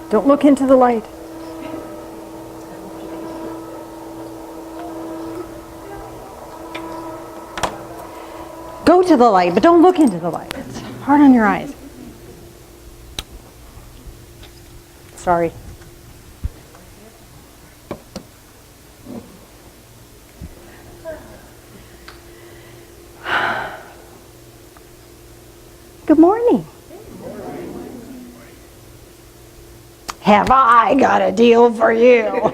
Don't look into the light. Go to the light, but don't look into the light. It's hard on your eyes. Sorry. Good morning. Have I got a deal for you? Ha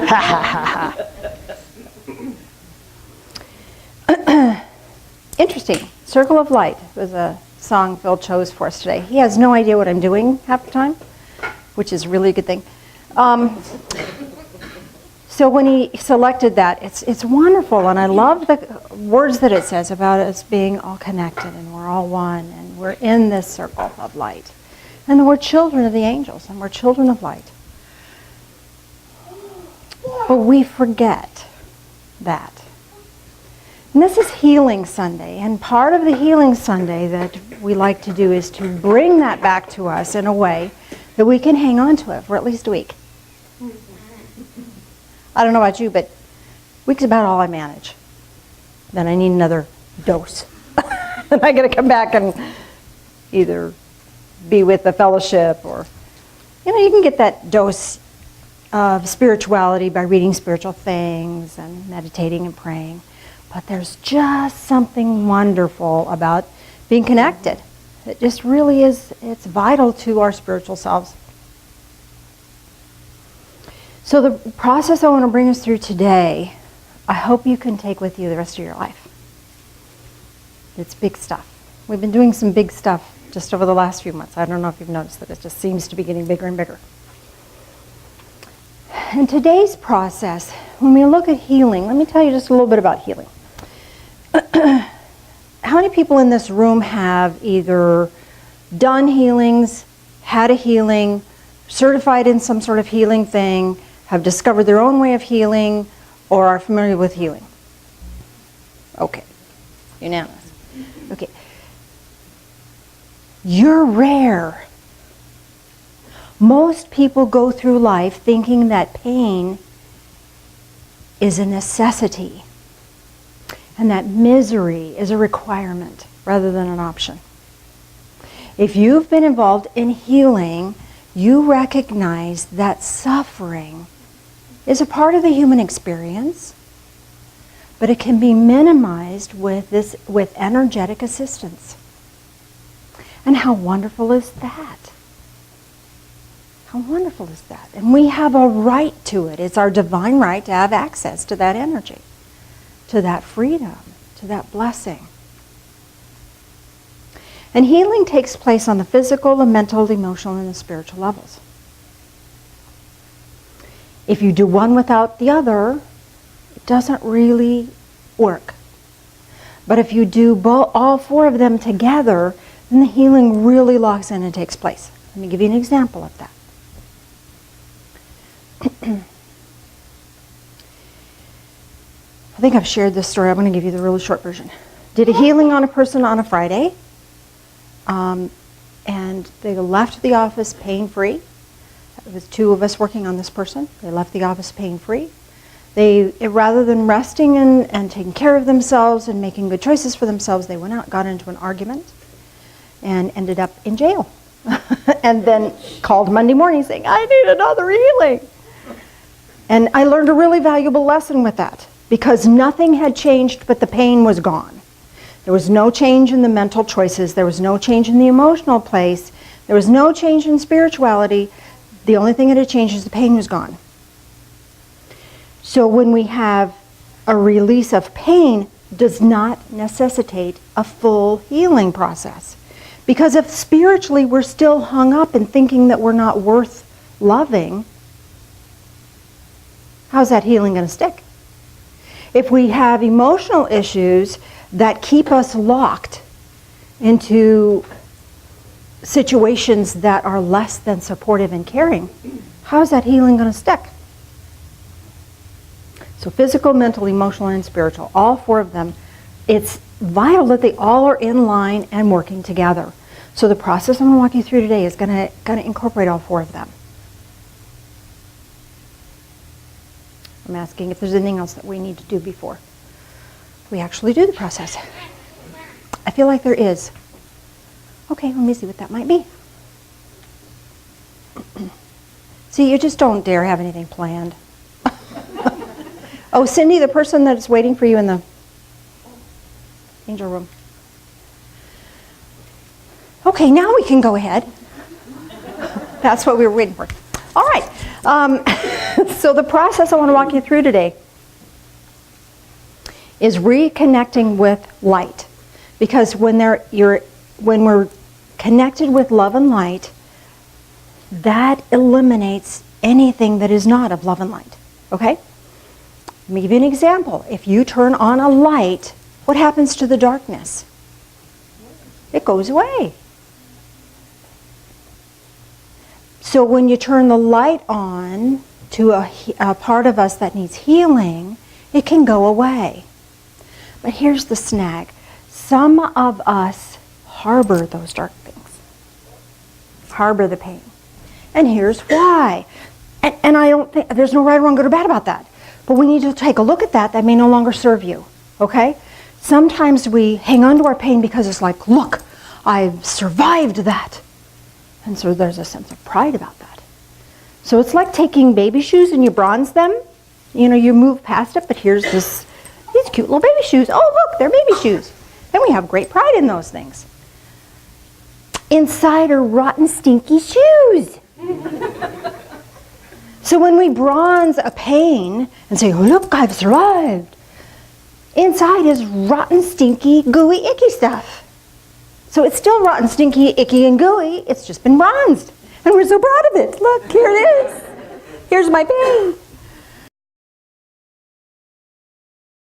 ha ha ha. Interesting. Circle of Light was a song Phil chose for us today. He has no idea what I'm doing half the time, which is really a good thing. So when he selected that, it's wonderful, and I love the words that it says about us being all connected, and we're all one, and we're in this circle of light. And we're children of the angels, and we're children of light. But we forget that. And this is Healing Sunday, and part of the Healing Sunday that we like to do is to bring that back to us in a way that we can hang on to it for at least a week. I don't know about you, but a week's about all I manage. Then I need another dose. And I got to come back and either be with the fellowship or, you can get that dose of spirituality by reading spiritual things and meditating and praying. But there's just something wonderful about being connected. It just really is, it's vital to our spiritual selves. So the process I want to bring us through today, I hope you can take with you the rest of your life. It's big stuff. We've been doing some big stuff just over the last few months. I don't know if you've noticed that it just seems to be getting bigger and bigger. In today's process, when we look at healing, let me tell you just a little bit about healing. How many people in this room have either done healings, had a healing, certified in some sort of healing thing, have discovered their own way of healing, or are familiar with healing? Okay. Unanimous. Okay. You're rare. Most people go through life thinking that pain is a necessity and that misery is a requirement rather than an option. If you've been involved in healing, you recognize that suffering is a part of the human experience, but it can be minimized with energetic assistance. And how wonderful is that? How wonderful is that? And we have a right to it. It's our divine right to have access to that energy, to that freedom, to that blessing. And healing takes place on the physical, the mental, the emotional, and the spiritual levels. If you do one without the other, it doesn't really work. But if you do all four of them together, then the healing really locks in and takes place. Let me give you an example of that. I think I've shared this story. I'm going to give you the really short version. Did a healing on a person on a Friday. And they left the office pain-free. It was two of us working on this person. They left the office pain-free. Rather than resting and taking care of themselves and making good choices for themselves, they went out, got into an argument, and ended up in jail. And then called Monday morning saying, I need another healing. And I learned a really valuable lesson with that, because nothing had changed but the pain was gone. There was no change in the mental choices. There was no change in the emotional place. There was no change in spirituality. The only thing that had changed is the pain was gone. So when we have a release of pain, does not necessitate a full healing process. Because if spiritually we're still hung up in thinking that we're not worth loving, how's that healing going to stick? If we have emotional issues that keep us locked into situations that are less than supportive and caring, how's that healing going to stick? So physical, mental, emotional, and spiritual, all four of them, it's vital that they all are in line and working together. So the process I'm going to walk you through today is going to incorporate all 4 of them. I'm asking if there's anything else that we need to do before we actually do the process. I feel like there is. Okay, let me see what that might be. See, you just don't dare have anything planned. Oh, Cindy, the person that's waiting for you in the angel room. Okay, now we can go ahead. That's what we were waiting for. All right. So the process I want to walk you through today is reconnecting with light. Because when we're connected with love and light, that eliminates anything that is not of love and light. Okay? Let me give you an example. If you turn on a light, what happens to the darkness? It goes away. So when you turn the light on to a part of us that needs healing, it can go away. But here's the snag. Some of us harbor those dark things. Harbor the pain. And here's why. And I don't think, there's no right or wrong, good or bad about that. But we need to take a look at that. That may no longer serve you. Okay? Sometimes we hang on to our pain because it's like, look, I've survived that. And so there's a sense of pride about that. So it's like taking baby shoes and you bronze them. You know, you move past it, but here's these cute little baby shoes. Oh, look, they're baby shoes. And we have great pride in those things. Inside are rotten, stinky shoes. So when we bronze a pain and say, look, I've survived, inside is rotten, stinky, gooey, icky stuff. So it's still rotten, stinky, icky, and gooey. It's just been bronzed. And we're so proud of it. Look, here it is. Here's my pain.